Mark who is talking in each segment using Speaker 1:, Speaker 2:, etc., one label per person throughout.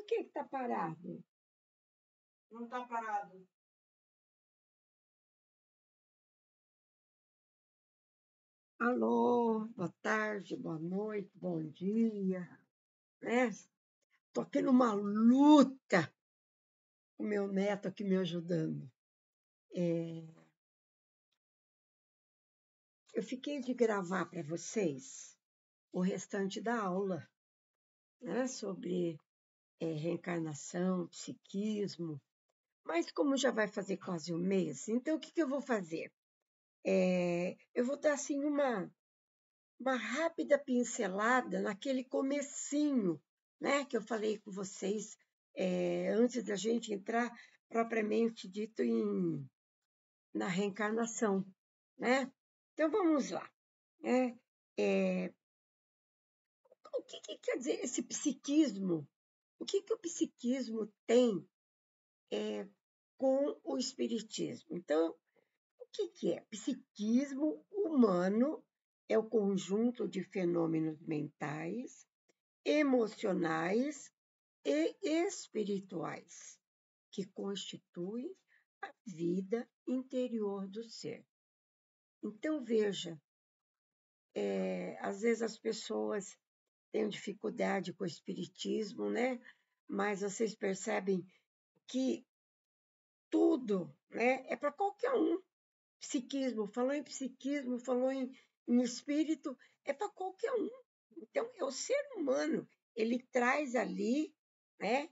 Speaker 1: que está parado?
Speaker 2: Não está parado.
Speaker 1: Alô, boa tarde, boa noite, bom dia, né? Tô aqui numa luta com meu neto aqui me ajudando. Eu fiquei de gravar para vocês o restante da aula, né? Sobre reencarnação, psiquismo, mas como já vai fazer quase um mês, então o que eu vou fazer? Eu vou dar assim uma rápida pincelada naquele comecinho, né, que eu falei com vocês antes da gente entrar propriamente dito na reencarnação, né? Então vamos lá, né? O que quer dizer esse psiquismo? O que o psiquismo tem com o espiritismo? Então, o que é? Psiquismo humano é o conjunto de fenômenos mentais, emocionais e espirituais que constituem a vida interior do ser. Então, veja, às vezes as pessoas têm dificuldade com o espiritismo, né? Mas vocês percebem que tudo, né, é para qualquer um. Psiquismo, falou em espírito, é para qualquer um. Então, é o ser humano, ele traz ali, né,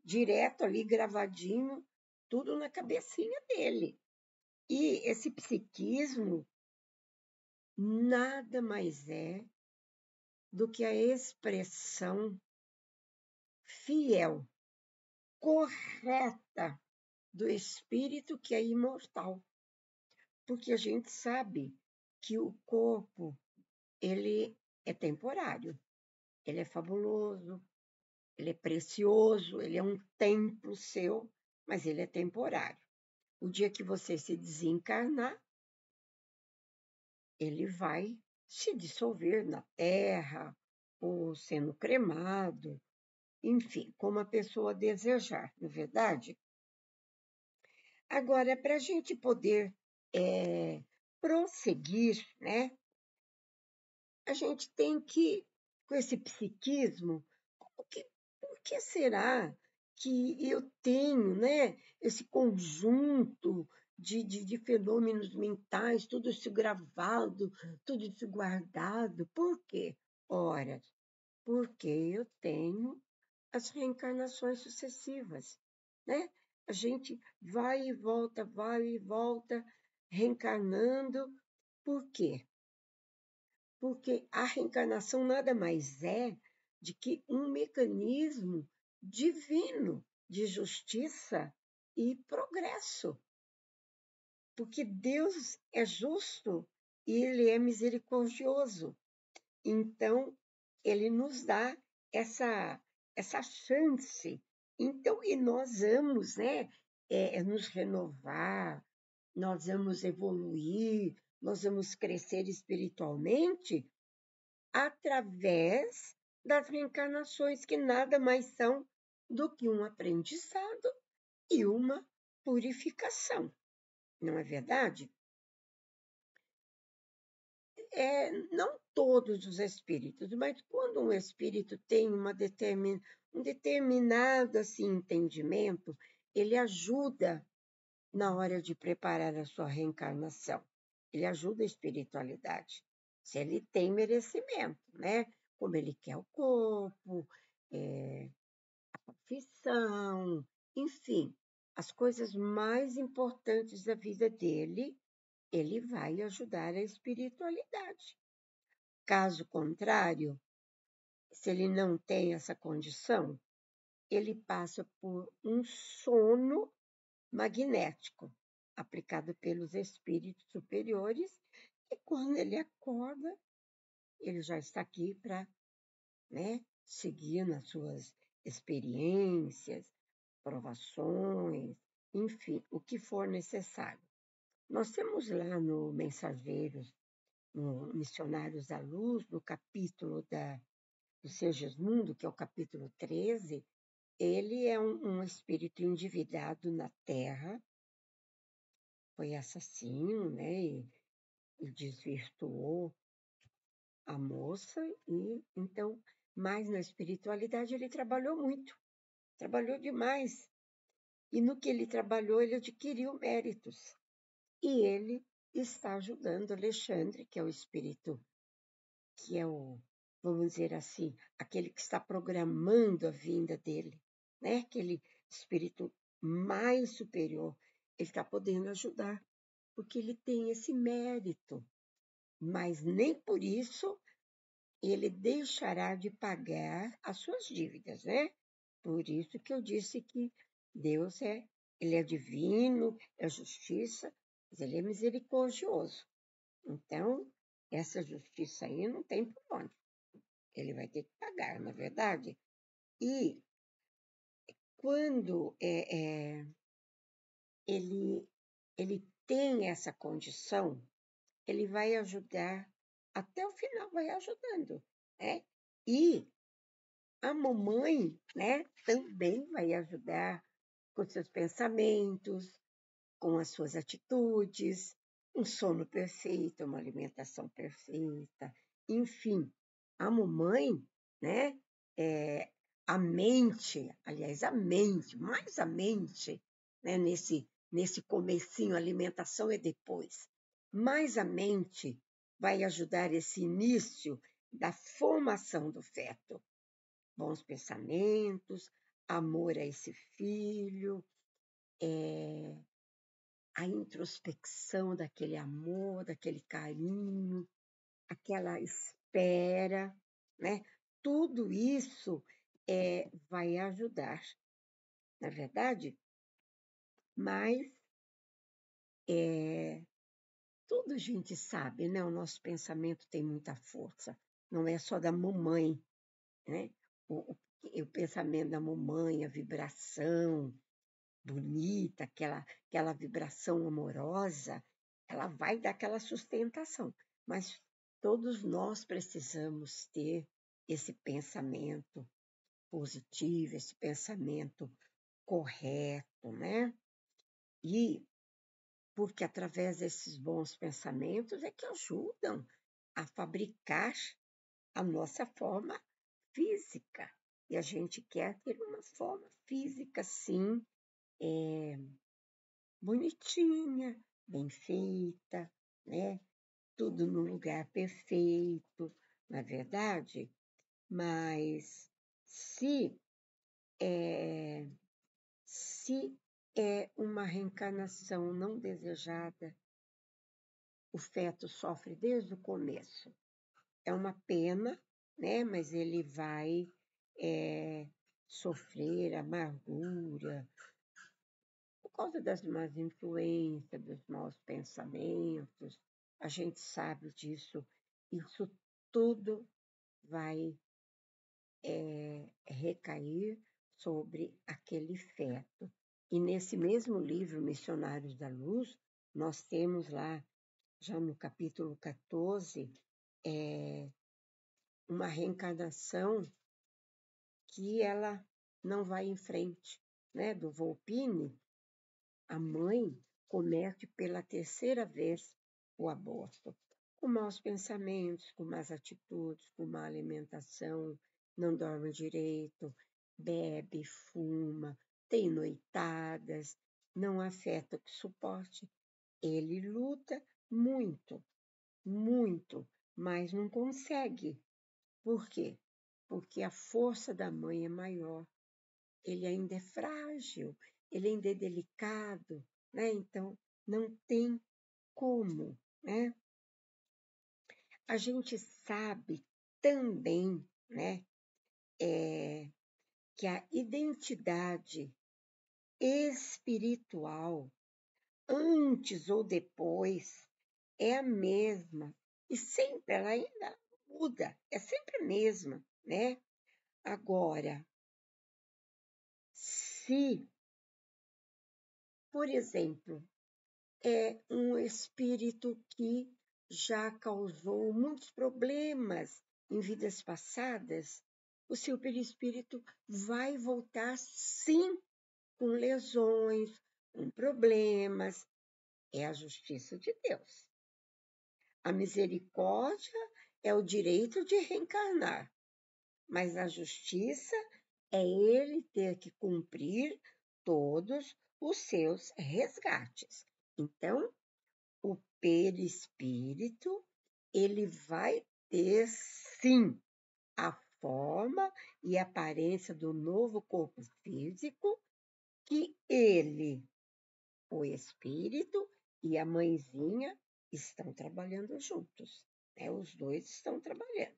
Speaker 1: direto ali, gravadinho, tudo na cabecinha dele. E esse psiquismo nada mais é do que a expressão fiel, correta do espírito que é imortal. Porque a gente sabe que o corpo, ele é temporário, ele é fabuloso, ele é precioso, ele é um templo seu, mas ele é temporário. O dia que você se desencarnar, ele vai se dissolver na terra, ou sendo cremado, enfim, como a pessoa desejar, não é verdade? Agora, para a gente poder prosseguir, né, a gente tem que, com esse psiquismo, por que será que eu tenho, né, esse conjunto de fenômenos mentais, tudo isso gravado, tudo isso guardado? Por quê? Ora, porque eu tenho as reencarnações sucessivas, né? A gente vai e volta, reencarnando. Por quê? Porque a reencarnação nada mais é de que um mecanismo divino de justiça e progresso. Porque Deus é justo e Ele é misericordioso. Então, Ele nos dá essa chance. Então, e nós vamos, né, nos renovar, nós vamos evoluir, nós vamos crescer espiritualmente através das reencarnações, que nada mais são do que um aprendizado e uma purificação, não é verdade? Não todos os espíritos, mas quando um espírito tem um determinado assim, entendimento, ele ajuda na hora de preparar a sua reencarnação. Ele ajuda a espiritualidade. Se ele tem merecimento, né? Como ele quer o corpo, a profissão, enfim, as coisas mais importantes da vida dele, ele vai ajudar a espiritualidade. Caso contrário, se ele não tem essa condição, ele passa por um sono magnético, aplicado pelos espíritos superiores, e quando ele acorda, ele já está aqui para, né, seguir nas suas experiências, provações, enfim, o que for necessário. Nós temos lá no Mensageiros, no Missionários da Luz, no capítulo do Sergismundo, que é o capítulo 13, ele é um espírito endividado na Terra, foi assassino, né? E desvirtuou a moça, e então, mas na espiritualidade ele trabalhou muito, trabalhou demais. E no que ele trabalhou, ele adquiriu méritos. E ele está ajudando Alexandre, que é o espírito, que é vamos dizer assim, aquele que está programando a vinda dele, né? Aquele espírito mais superior. Ele está podendo ajudar, porque ele tem esse mérito. Mas nem por isso ele deixará de pagar as suas dívidas, né? Por isso que eu disse que Deus ele é divino, é justiça, mas ele é misericordioso. Então, essa justiça aí não tem por onde. Ele vai ter que pagar, na verdade. E quando ele tem essa condição, ele vai ajudar, até o final vai ajudando, né? E a mamãe, né, também vai ajudar com seus pensamentos, com as suas atitudes, um sono perfeito, uma alimentação perfeita, enfim, a mamãe, né, a mente, aliás, a mente, mais a mente, né, nesse comecinho, a alimentação é depois, mais a mente vai ajudar esse início da formação do feto. Bons pensamentos, amor a esse filho, a introspecção daquele amor, daquele carinho, aquela espera, né? Tudo isso vai ajudar, na verdade, mas tudo a gente sabe, né? O nosso pensamento tem muita força, não é só da mamãe, né? O pensamento da mamãe, a vibração bonita, aquela vibração amorosa, ela vai dar aquela sustentação. Mas todos nós precisamos ter esse pensamento positivo, esse pensamento correto, né? E porque através desses bons pensamentos é que ajudam a fabricar a nossa forma física. E a gente quer ter uma forma física, sim, bonitinha, bem feita, né? Tudo no lugar perfeito, não é verdade? Mas se é uma reencarnação não desejada, o feto sofre desde o começo. É uma pena, né? Mas ele vai sofrer amargura, por causa das más influências, dos maus pensamentos, a gente sabe disso. Isso tudo vai recair sobre aquele feto. E nesse mesmo livro, Missionários da Luz, nós temos lá, já no capítulo 14, uma reencarnação que ela não vai em frente, né? Do Volpini, a mãe comete pela terceira vez o aborto, com maus pensamentos, com más atitudes, com má alimentação, não dorme direito, bebe, fuma, tem noitadas, não há afeto que suporte. Ele luta muito, muito, mas não consegue. Por quê? Porque a força da mãe é maior. Ele ainda é frágil, ele ainda é delicado, né? Então, não tem como, né? A gente sabe também, né, que a identidade espiritual, antes ou depois, é a mesma. E sempre ela ainda muda, é sempre a mesma, né? Agora, se, por exemplo, é um espírito que já causou muitos problemas em vidas passadas, o seu perispírito vai voltar, sim, com lesões, com problemas. É a justiça de Deus. A misericórdia é o direito de reencarnar, mas a justiça é ele ter que cumprir todos os seus resgates. Então, o perispírito, ele vai ter, sim, a forma e a aparência do novo corpo físico que ele, o espírito e a mãezinha, estão trabalhando juntos. Né? Os dois estão trabalhando.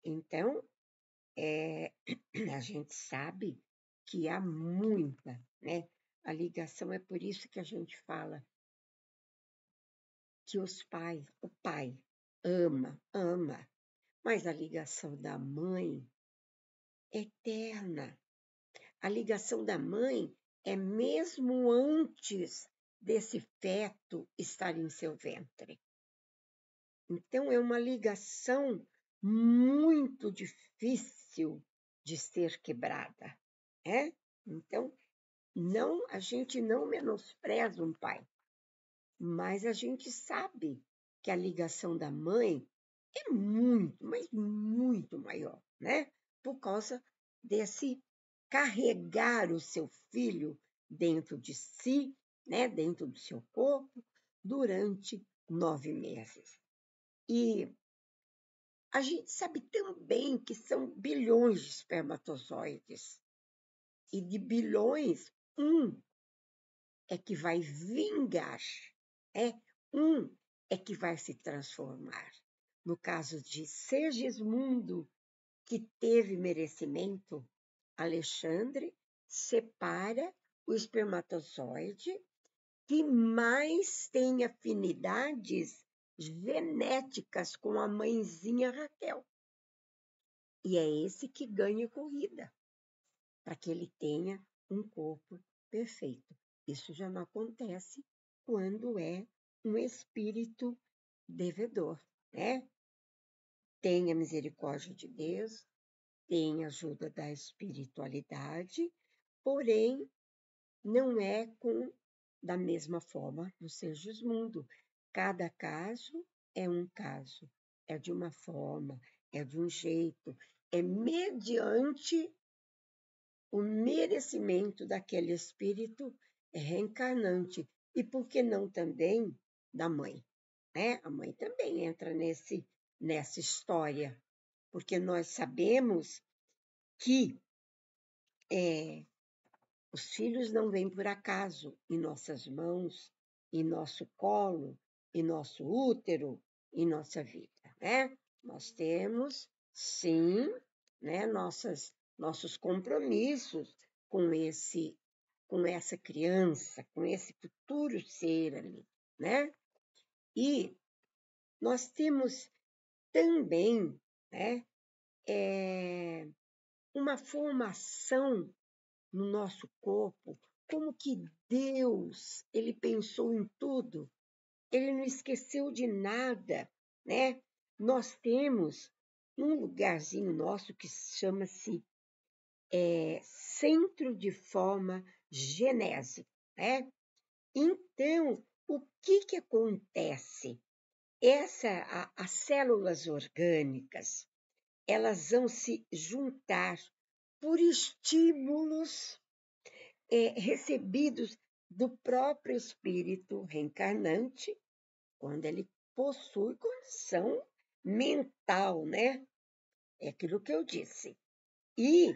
Speaker 1: Então, a gente sabe que há muita, né? A ligação é por isso que a gente fala que o pai ama, mas a ligação da mãe é eterna. A ligação da mãe é mesmo antes desse feto estar em seu ventre. Então, é uma ligação muito difícil de ser quebrada. Né? Então, a gente não menospreza um pai, mas a gente sabe que a ligação da mãe é muito, mas muito maior, né? Por causa desse carregar o seu filho dentro de si, né? Dentro do seu corpo, durante 9 meses. E a gente sabe também que são bilhões de espermatozoides. E de bilhões, é que vai vingar, um é que vai se transformar. No caso de Segismundo, que teve merecimento, Alexandre separa o espermatozoide que mais tem afinidades genéticas com a mãezinha Raquel. E é esse que ganha corrida, para que ele tenha um corpo perfeito. Isso já não acontece quando é um espírito devedor, né? Tem a misericórdia de Deus, tem a ajuda da espiritualidade, porém, não é da mesma forma do Segismundo. Cada caso, é de uma forma, é de um jeito, é mediante o merecimento daquele espírito reencarnante. E por que não também da mãe? Né? A mãe também entra nessa história, porque nós sabemos que os filhos não vêm por acaso em nossas mãos, em nosso colo, em nosso útero, em nossa vida. Né? Nós temos, sim, né, nossos compromissos com essa criança, com esse futuro ser ali. Né? E nós temos também, né, uma formação no nosso corpo, como que Deus, ele pensou em tudo, ele não esqueceu de nada, né? Nós temos um lugarzinho nosso que chama-se Centro de Forma Genésico, né? Então, o que acontece? As células orgânicas, elas vão se juntar por estímulos recebidos do próprio espírito reencarnante, quando ele possui condição mental, né? É aquilo que eu disse. E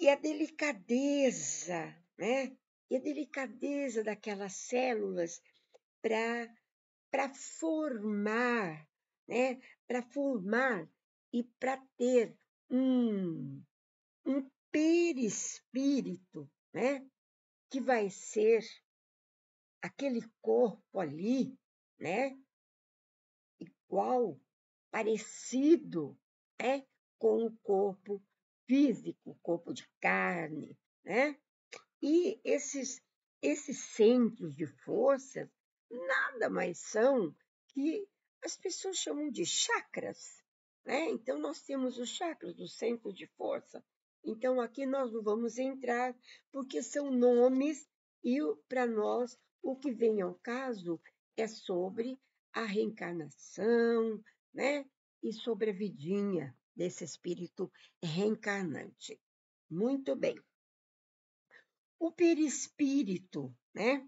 Speaker 1: a delicadeza, né? E a delicadeza daquelas células para formar, né? Para formar e para ter um perispírito, né? Que vai ser aquele corpo ali, né? Igual, parecido, né? Com o corpo físico, o corpo de carne, né? E esses centros de força nada mais são que as pessoas chamam de chakras, né? Então, nós temos os chakras, os centros de força. Então, aqui nós não vamos entrar, porque são nomes, e para nós, o que vem ao caso é sobre a reencarnação, né? E sobre a vidinha desse espírito reencarnante. Muito bem. O perispírito, né?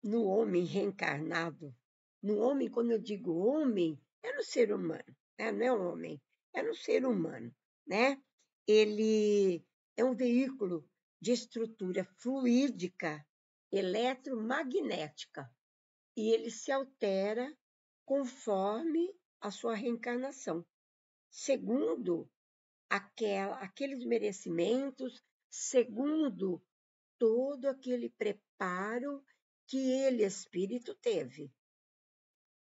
Speaker 1: No homem reencarnado, no homem, quando eu digo homem, é no ser humano, né? Não é um homem, é no ser humano, né? Ele é um veículo de estrutura fluídica eletromagnética e ele se altera conforme a sua reencarnação, segundo aqueles merecimentos, segundo todo aquele preparo que ele, espírito, teve.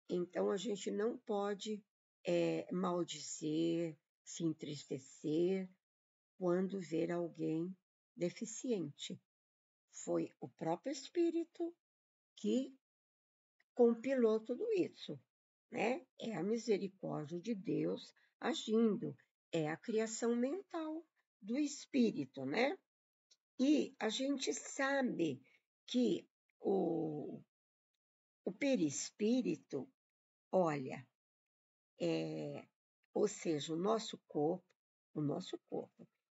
Speaker 1: Então, a gente não pode maldizer, se entristecer quando ver alguém deficiente. Foi o próprio espírito que compilou tudo isso, né? É a misericórdia de Deus agindo, é a criação mental do espírito, né? E a gente sabe que o perispírito, olha, ou seja, o nosso corpo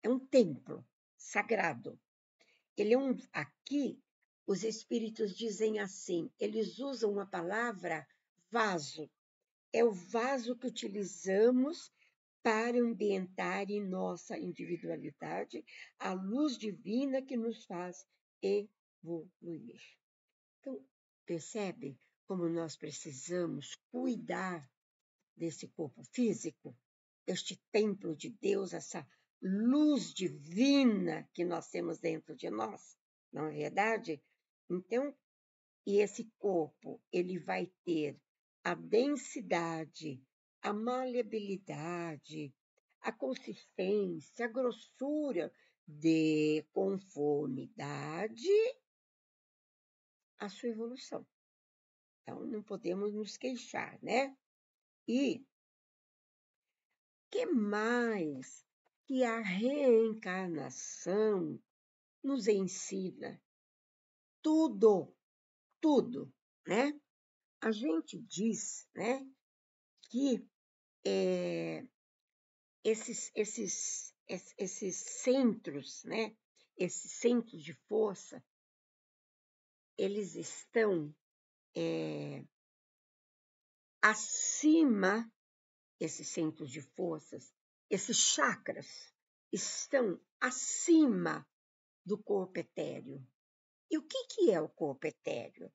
Speaker 1: é um templo sagrado. Ele é aqui, os espíritos dizem assim, eles usam a palavra vaso. É o vaso que utilizamos para ambientar em nossa individualidade a luz divina que nos faz evoluir. Então, percebe como nós precisamos cuidar desse corpo físico, este templo de Deus, essa luz divina que nós temos dentro de nós, não é verdade? Então, e esse corpo, ele vai ter a densidade, a maleabilidade, a consistência, a grossura de conformidade à sua evolução. Então, não podemos nos queixar, né? E que mais que a reencarnação nos ensina? Tudo, né? A gente diz, né, que esses centros, né, esses centros de força, eles estão acima, esses centros de forças, esses chakras estão acima do corpo etéreo. E o que é o corpo etéreo?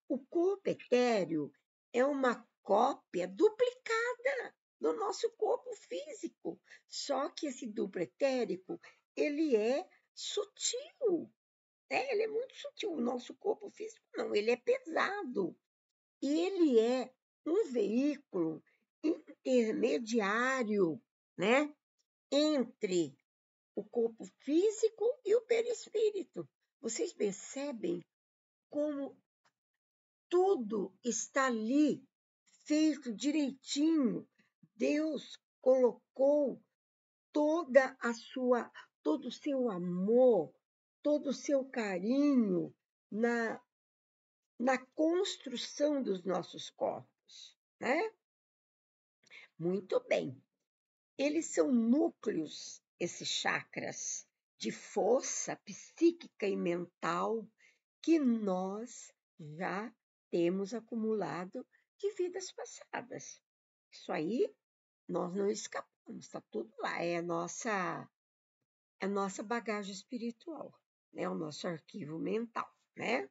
Speaker 1: O corpo etéreo é uma cópia duplicada do nosso corpo físico. Só que esse duplo etérico, ele é sutil, né? Ele é muito sutil. O nosso corpo físico não, ele é pesado. E ele é um veículo intermediário, né? Entre o corpo físico e o perispírito. Vocês percebem como tudo está ali, feito direitinho. Deus colocou todo o seu amor, todo o seu carinho na construção dos nossos corpos, né? Muito bem. Eles são núcleos, esses chakras, de força psíquica e mental que nós já temos acumulado de vidas passadas. Isso aí nós não escapamos, está tudo lá, é a nossa bagagem espiritual, né? O nosso arquivo mental, né?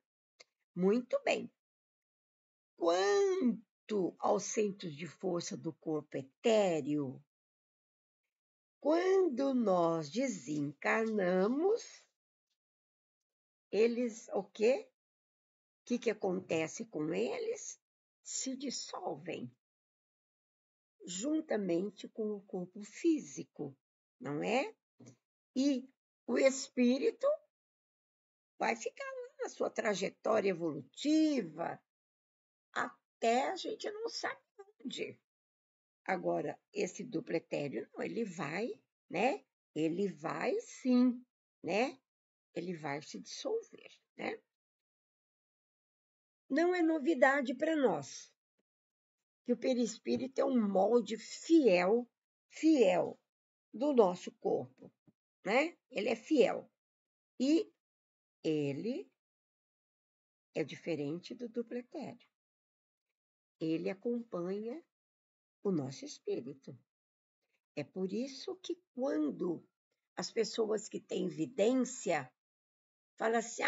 Speaker 1: Muito bem. Quanto aos centros de força do corpo etéreo, quando nós desencarnamos, eles, o quê? O que acontece com eles? Se dissolvem juntamente com o corpo físico, não é? E o espírito vai ficar lá na sua trajetória evolutiva até a gente não sabe onde. Agora, esse duplo etéreo, não, ele vai, né? Ele vai sim, né? Ele vai se dissolver, né? Não é novidade para nós que o perispírito é um molde fiel do nosso corpo, né? Ele é fiel. E ele é diferente do duplo etéreo. Ele acompanha o nosso espírito. É por isso que quando as pessoas que têm vidência falam assim,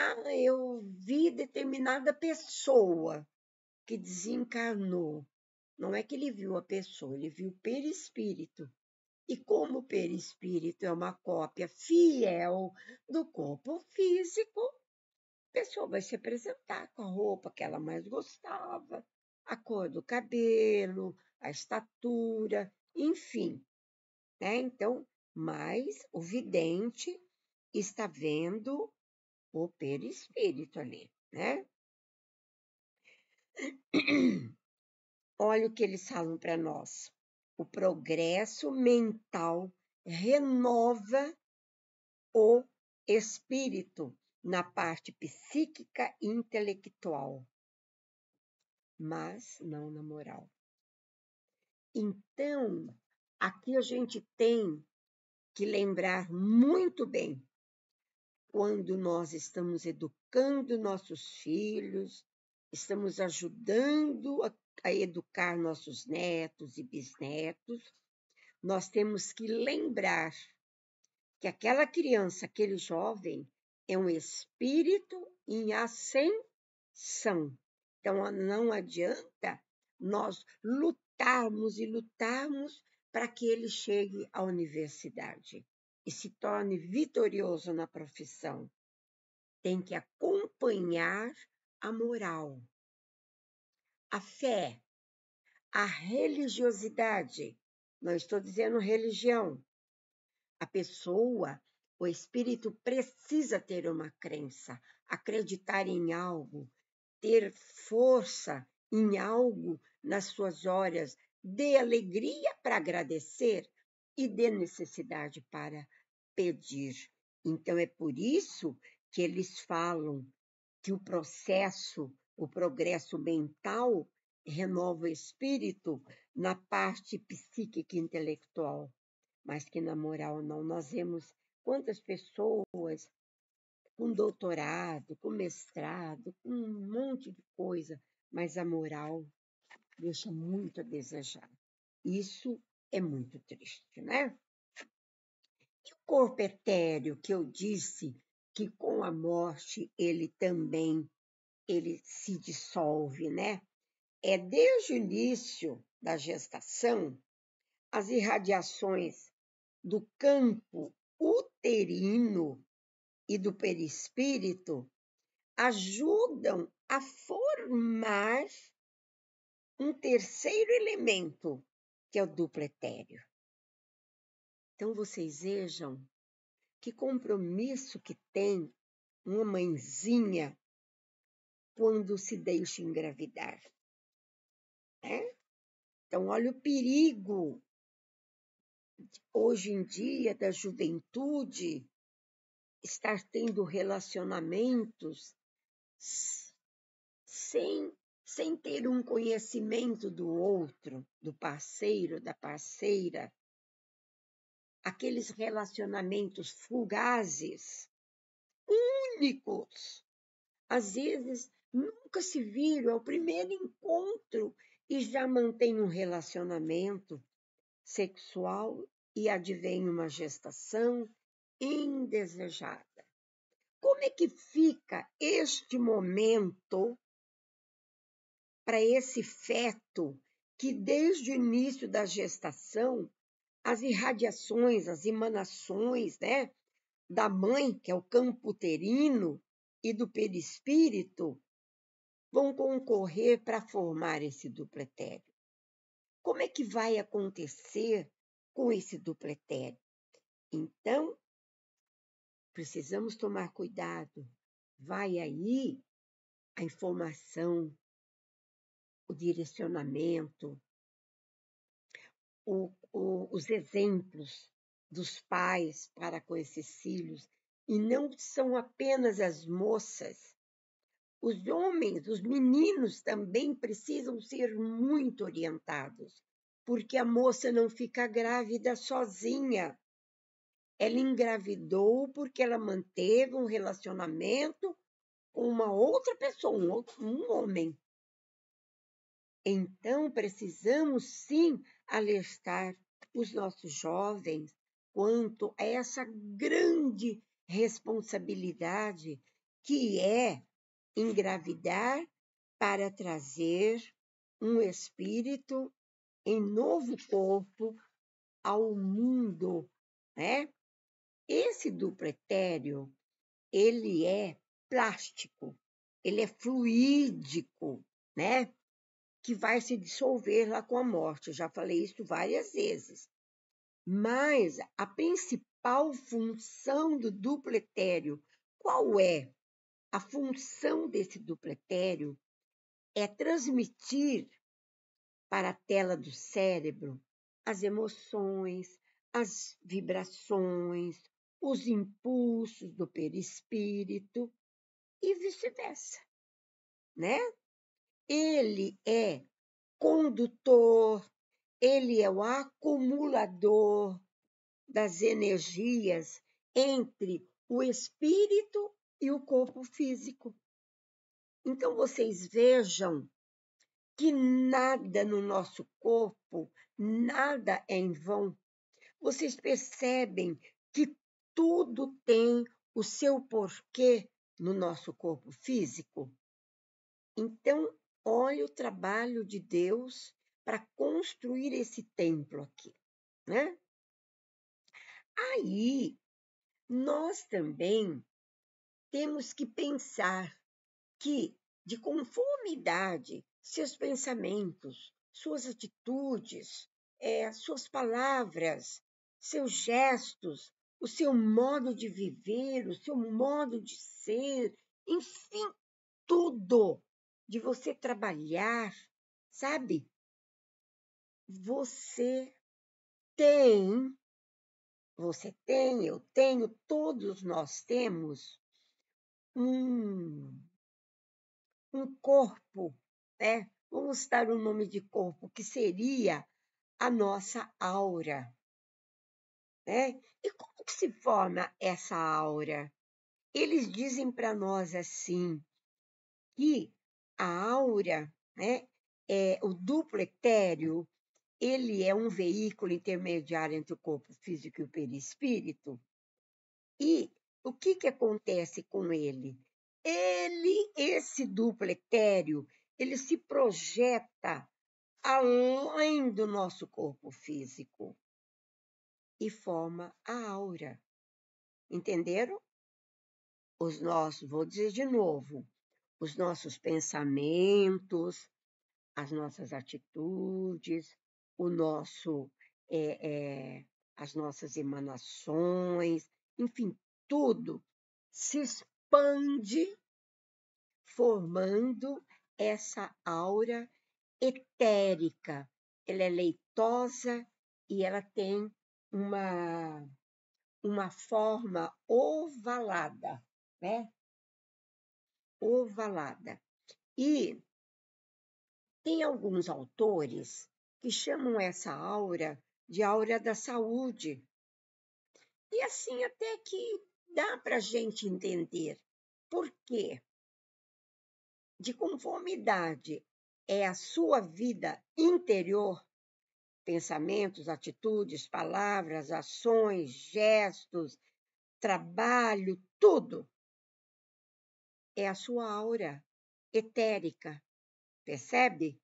Speaker 1: eu vi determinada pessoa que desencarnou. Não é que ele viu a pessoa, ele viu o perispírito. E como o perispírito é uma cópia fiel do corpo físico, a pessoa vai se apresentar com a roupa que ela mais gostava, a cor do cabelo, a estatura, enfim, né? Então, mas o vidente está vendo o perispírito ali, né? Olha o que eles falam para nós. O progresso mental renova o espírito na parte psíquica e intelectual, mas não na moral. Então, aqui a gente tem que lembrar muito bem quando nós estamos educando nossos filhos, estamos ajudando a educar nossos netos e bisnetos, nós temos que lembrar que aquela criança, aquele jovem, é um espírito em ascensão. Então, não adianta nós lutarmos para que ele chegue à universidade e se torne vitorioso na profissão. Tem que acompanhar a moral, a fé, a religiosidade. Não estou dizendo religião. A pessoa, o espírito precisa ter uma crença, acreditar em algo, ter força em algo nas suas horas de alegria para agradecer e de necessidade para pedir. Então, é por isso que eles falam que o progresso mental renova o espírito na parte psíquica e intelectual, mas que na moral não. Nós vemos quantas pessoas com doutorado, com mestrado, com um monte de coisa, mas a moral deixa muito a desejar. Isso é muito triste, né? E o corpo etéreo, que eu disse que com a morte ele se dissolve, né? É desde o início da gestação, as irradiações do campo uterino e do perispírito ajudam a formar um terceiro elemento, que é o duplo etéreo. Então, vocês vejam que compromisso que tem uma mãezinha quando se deixa engravidar, né? Então, olha o perigo, hoje em dia, da juventude estar tendo relacionamentos sem ter um conhecimento do outro, do parceiro, da parceira, aqueles relacionamentos fugazes, únicos, às vezes nunca se viram, é o primeiro encontro e já mantém um relacionamento sexual e advém uma gestação indesejada. Como é que fica este momento para esse feto que, desde o início da gestação, as irradiações, as emanações, né, da mãe, que é o campo uterino, e do perispírito, vão concorrer para formar esse duplo etéreo? Como é que vai acontecer com esse duplo etéreo? Então, precisamos tomar cuidado. Vai aí a informação, o direcionamento, os exemplos dos pais para com esses filhos, e não são apenas as moças. Os homens, os meninos também precisam ser muito orientados, porque a moça não fica grávida sozinha. Ela engravidou porque ela manteve um relacionamento com uma outra pessoa, um homem. Então, precisamos sim alertar os nossos jovens quanto a essa grande responsabilidade que é engravidar para trazer um espírito em novo corpo ao mundo, né? Esse duplo etéreo, ele é plástico, ele é fluídico, né? Que vai se dissolver lá com a morte. Eu já falei isso várias vezes. Mas a principal função do duplo etéreo, qual é? A função desse duplo etéreo é transmitir para a tela do cérebro as emoções, as vibrações, os impulsos do perispírito e vice-versa, né? Ele é condutor, ele é o acumulador das energias entre o espírito e o corpo físico. Então, vocês vejam que nada no nosso corpo, nada é em vão. Vocês percebem que tudo tem o seu porquê no nosso corpo físico? Então, olha o trabalho de Deus para construir esse templo aqui, né? Aí, nós também temos que pensar que, de conformidade, seus pensamentos, suas atitudes, suas palavras, seus gestos, o seu modo de viver, o seu modo de ser, enfim, tudo de você trabalhar, sabe? Você eu tenho, todos nós temos um corpo, né? Vamos dar o nome de corpo, que seria a nossa aura, né? E como que se forma essa aura? Eles dizem para nós assim, que a aura, né, o duplo etéreo, ele é um veículo intermediário entre o corpo físico e o perispírito. E o que acontece com ele? Esse duplo etéreo, ele se projeta além do nosso corpo físico e forma a aura. Entenderam? Vou dizer de novo, os nossos pensamentos, as nossas atitudes, as nossas emanações, enfim, tudo se expande formando essa aura etérica. Ela é leitosa e ela tem uma forma ovalada, né? Ovalada. E tem alguns autores que chamam essa aura de aura da saúde. E assim até que dá para a gente entender por quê. De conformidade é a sua vida interior, pensamentos, atitudes, palavras, ações, gestos, trabalho, tudo é a sua aura etérica, percebe?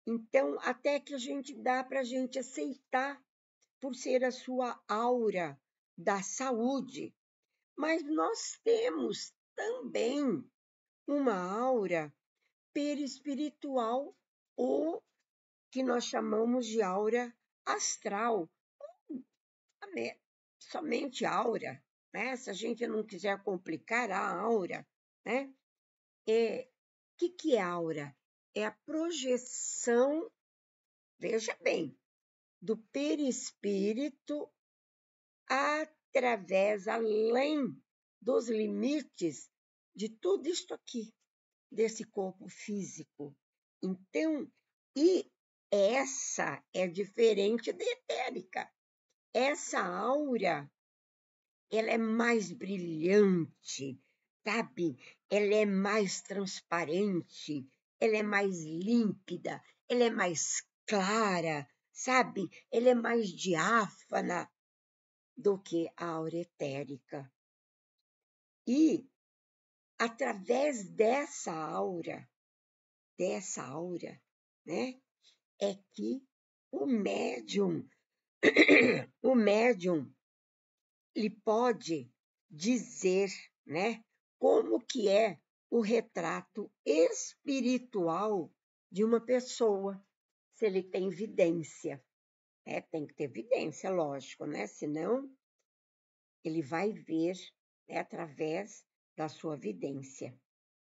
Speaker 1: Então, até que dá para a gente aceitar por ser a sua aura da saúde. Mas nós temos também uma aura perispiritual, ou que nós chamamos de aura astral, somente aura, né? Se a gente não quiser complicar a aura, né? Que é aura? É a projeção, veja bem, do perispírito através, além dos limites de tudo isto aqui, desse corpo físico. Então, e essa é diferente da etérica. Essa aura, ela é mais brilhante, sabe? Ela é mais transparente, ela é mais límpida, ela é mais clara, sabe? Ela é mais diáfana do que a aura etérica. E, através dessa aura, né, é que o médium ele pode dizer, né, como que é o retrato espiritual de uma pessoa, se ele tem vidência. Tem que ter vidência, lógico, né? Senão ele vai ver, né, através da sua vidência.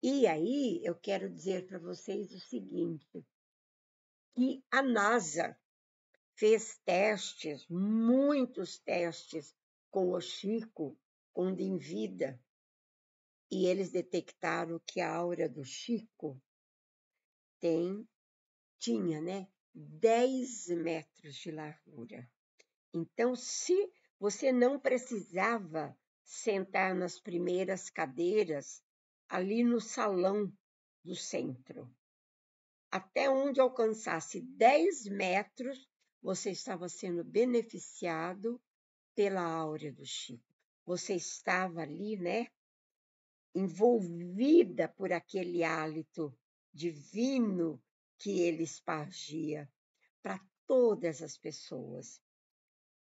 Speaker 1: E aí eu quero dizer para vocês o seguinte, que a NASA fez testes, muitos testes com o Chico, quando em vida, e eles detectaram que a aura do Chico tinha, né, 10 metros de largura. Então, se você não precisava sentar nas primeiras cadeiras, ali no salão do centro, até onde alcançasse 10 metros, você estava sendo beneficiado pela áurea do Chico. Você estava ali, né, envolvida por aquele hálito divino que ele espargia para todas as pessoas.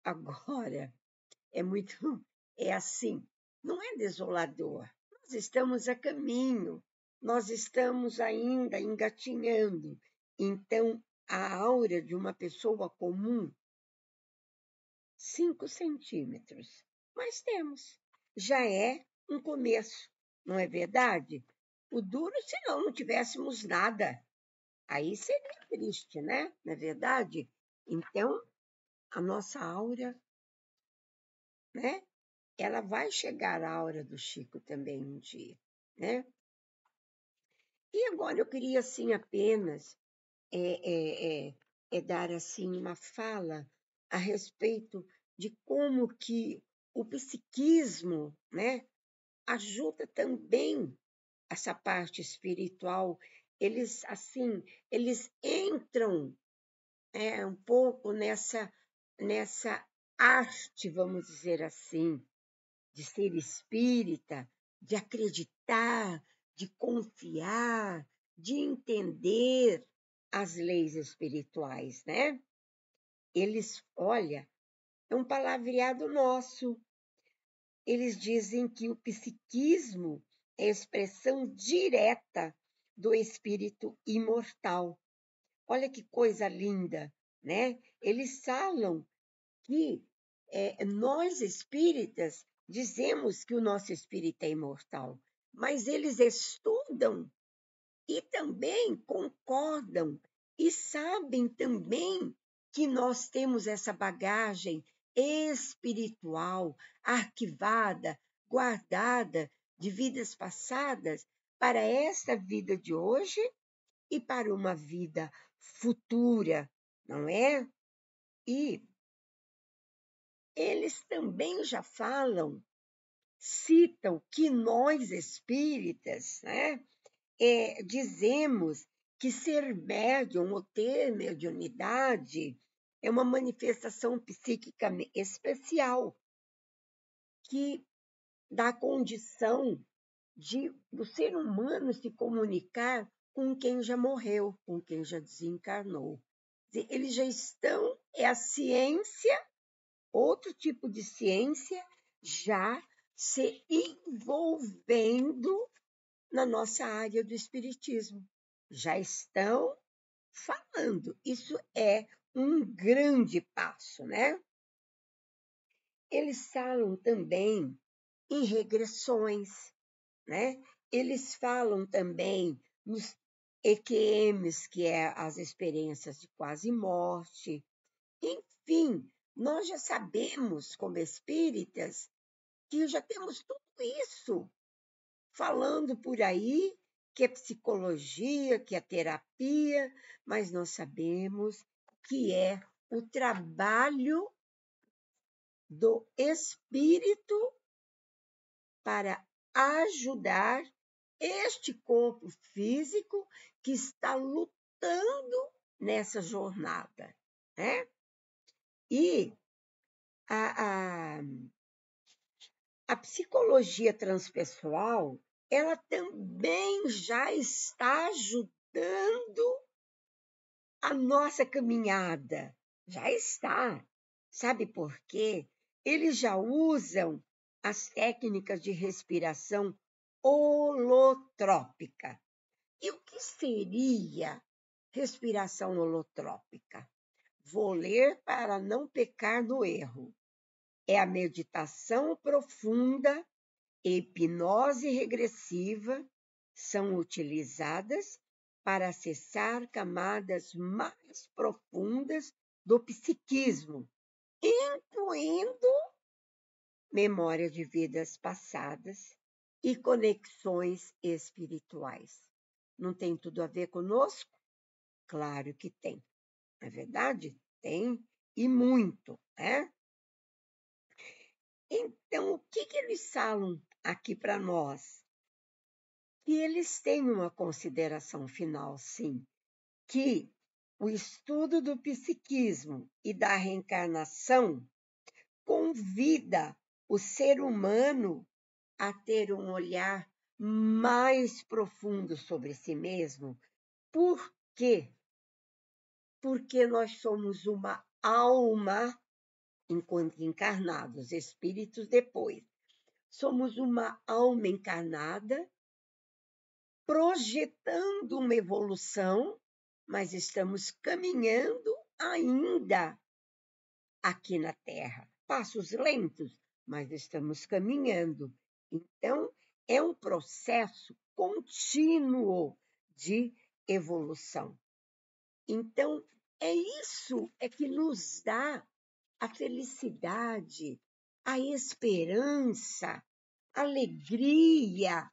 Speaker 1: Agora, é assim, não é desolador. Nós estamos a caminho, nós estamos ainda engatinhando. Então, a aura de uma pessoa comum, 5 centímetros. Mas temos. Já é um começo, não é verdade? O duro se não tivéssemos nada. Aí seria triste, né? Não é verdade? Então, a nossa aura, né? Ela vai chegar à aura do Chico também um dia, né? E agora eu queria, assim, apenas dar, assim, uma fala a respeito de como que o psiquismo, né, ajuda também essa parte espiritual. Eles, assim, eles entram um pouco nessa arte, vamos dizer assim, de ser espírita, de acreditar, de confiar, de entender as leis espirituais, né? Eles, olha, é um palavreado nosso. Eles dizem que o psiquismo é a expressão direta do espírito imortal. Olha que coisa linda, né? Eles falam que nós espíritas dizemos que o nosso espírito é imortal, mas eles estudam e também concordam e sabem também que nós temos essa bagagem espiritual arquivada, guardada de vidas passadas para esta vida de hoje e para uma vida futura, não é? E eles também já falam, citam que nós espíritas, né, dizemos que ser médium ou ter mediunidade é uma manifestação psíquica especial que dá condição do ser humano se comunicar com quem já morreu, com quem já desencarnou. Eles já estão, é a ciência, outro tipo de ciência, já se envolvendo na nossa área do espiritismo. Já estão falando. Isso é um grande passo, né? Eles falam também em regressões, né? Eles falam também nos EQMs, que é as experiências de quase morte. Enfim, nós já sabemos, como espíritas, que já temos tudo isso falando por aí, que é psicologia, que é terapia, mas nós sabemos que é o trabalho do espírito para ajudar este corpo físico que está lutando nessa jornada, né? E a, a, a psicologia transpessoal, ela também já está ajudando a nossa caminhada. Já está. Sabe por quê? Eles já usam as técnicas de respiração holotrópica. E o que seria respiração holotrópica? Vou ler para não pecar no erro. É a meditação profunda e hipnose regressiva são utilizadas para acessar camadas mais profundas do psiquismo, incluindo memória de vidas passadas e conexões espirituais. Não tem tudo a ver conosco? Claro que tem. Não é verdade? Tem, e muito, né? Então, o que eles falam aqui para nós? Que eles têm uma consideração final, sim, que o estudo do psiquismo e da reencarnação convida o ser humano a ter um olhar mais profundo sobre si mesmo. Por quê? Porque nós somos uma alma enquanto encarnados, espíritos depois. Somos uma alma encarnada projetando uma evolução, mas estamos caminhando ainda aqui na Terra. Passos lentos, mas estamos caminhando. Então, é um processo contínuo de evolução. Então, é isso que nos dá a felicidade, a esperança, a alegria,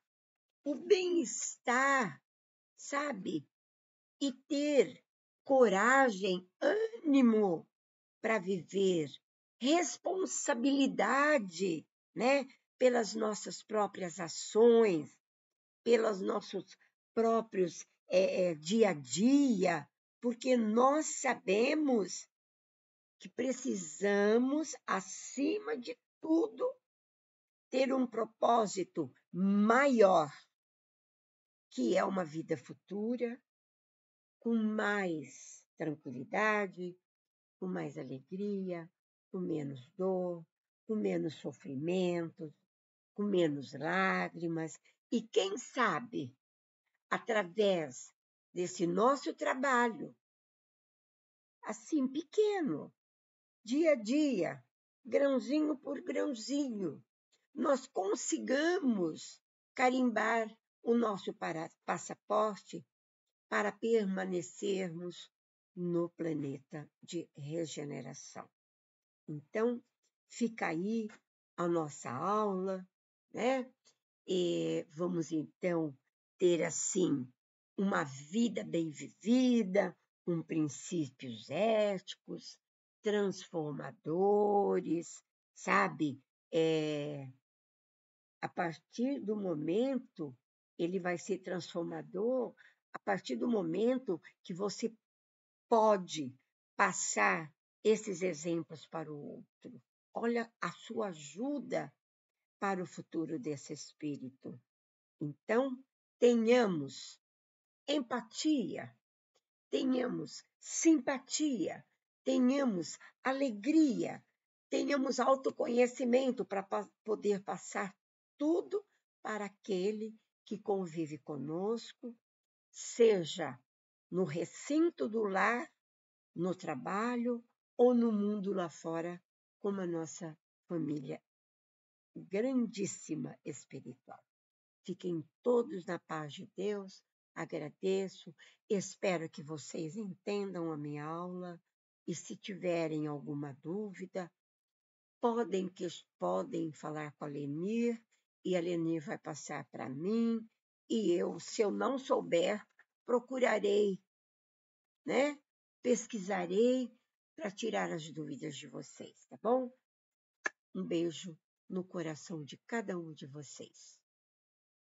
Speaker 1: o bem-estar, sabe? E ter coragem, ânimo para viver, responsabilidade, né? Pelas nossas próprias ações, pelos nossos próprios dia a dia, porque nós sabemos que precisamos, acima de tudo, ter um propósito maior, que é uma vida futura, com mais tranquilidade, com mais alegria, com menos dor, com menos sofrimento, com menos lágrimas. E quem sabe, através desse nosso trabalho, assim pequeno, dia a dia, grãozinho por grãozinho, nós consigamos carimbar o nosso passaporte para permanecermos no planeta de regeneração. Então, fica aí a nossa aula, né? E vamos, então, ter, assim, uma vida bem vivida, com princípios éticos, transformadores, sabe? A partir do momento, ele vai ser transformador a partir do momento que você pode passar esses exemplos para o outro. Olha a sua ajuda para o futuro desse espírito. Então, tenhamos empatia, tenhamos simpatia, tenhamos alegria, tenhamos autoconhecimento para poder passar tudo para aquele que convive conosco, seja no recinto do lar, no trabalho ou no mundo lá fora, como a nossa família grandíssima espiritual. Fiquem todos na paz de Deus, agradeço, espero que vocês entendam a minha aula, E se tiverem alguma dúvida, podem falar com a Lenir, e a Lenir vai passar para mim, e eu, se eu não souber, procurarei, né? Pesquisarei para tirar as dúvidas de vocês, tá bom? Um beijo no coração de cada um de vocês.